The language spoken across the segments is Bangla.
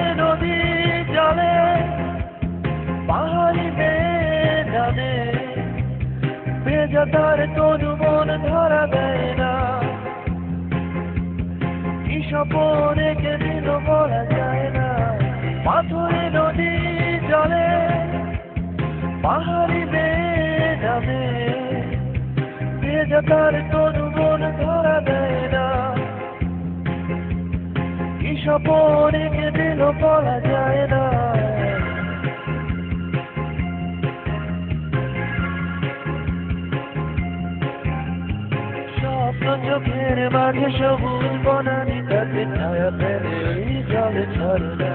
পাথরে নদী জলে পাহাড়ি মেয়ে জানে ভেজা তার তনু মন ধরা দেয় না কি স্বপ্ন রেখে দিল বলা যায় না পাথরে নদী জলে পাহাড়ি মেয়ে জানে ভেজা তার তনু মন ধরা দেয় না কি স্বপ্ন রেখে দিল বলা যায় না চোখের মাঝে সবুজ বনানি তাতে ছায়া ফেলে ওই জলে ঝরনা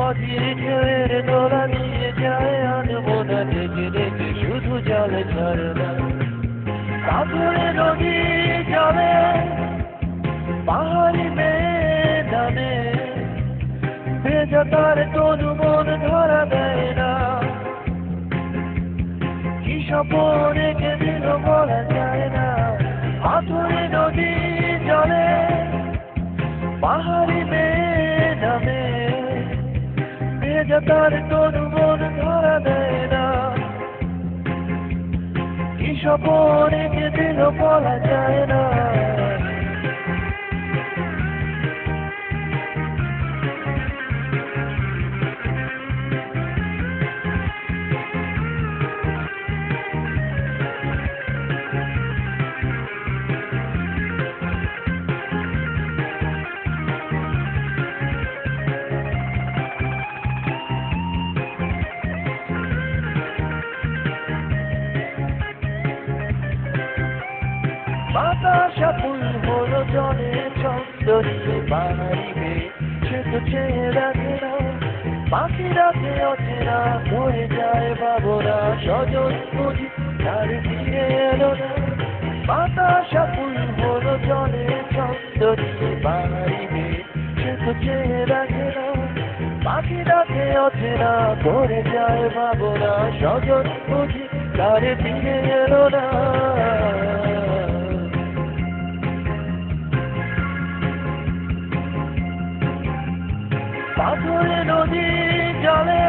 অধীর ঢেউয়ের দোলা নিয়ে যায় আনমনা ডেকে ডেকে শুধু জলে ঝরনা পাথরে নদী জলে পাহাড়ি মেয়ে জানে ভেজা তার তনু মন ধরা দেয় না কি স্বপ্ন রেখে দিল বলা যায় না পাথরে নদী জলে পাহাড়ি মেয়ে নামে ভেজা তার তনু মন ধরা দেয় না কি স্বপ্ন রেখে দিল বলা যায় না বাতাসা ফুল হলো জলে ছন্দ নিয়ে বাড়িবে সে তো চেয়ে দেখে না পাখি রাতে অচেনা ধরে যায় বাবরা স্বজন বুঝি তার ফিরে এলো না বাতাসা ফুল হলো জলে ছন্দ নিয়ে বাড়িবে সে তো চেয়ে দেখে না পাখি রাতে অচেনা ধরে যায় বাবরা স্বজন বুঝি তার ফিরে এলো না পাথরে নদী জলে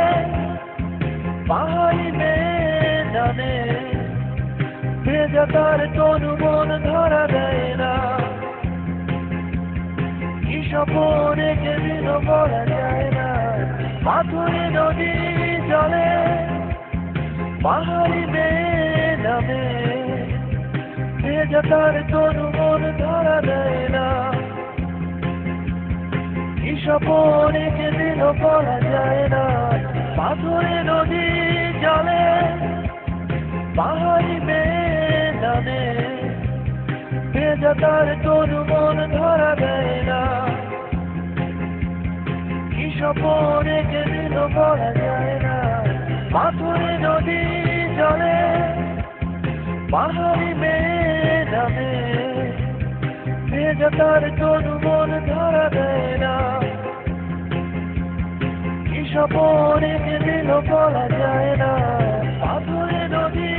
পাহাড়ি মেয়ে জানে ভেজা তার তনু মন ধরা দেয় না কি স্বপ্ন রেখে দিল বলা যায় না পাথরে নদী জলে পাহাড়ি মেয়ে জানে ভেজা তার তনু মন ধরা দেয় না কি স্বপ্ন রেখে দিল বলা যায় না পাথরে নদী জলে পাহাড়ি মেয়ে জানে ভেজা তার তনু মন ধরা দেয় না কি স্বপ্ন রেখে দিল বলা যায় না পাথরে নদী জলে পাহাড়ি মেয়ে জানে ভেজা তার তনু মন ধরা দেয় না কি স্বপ্ন রেখে দিল বলা যায় না পাথরে নদী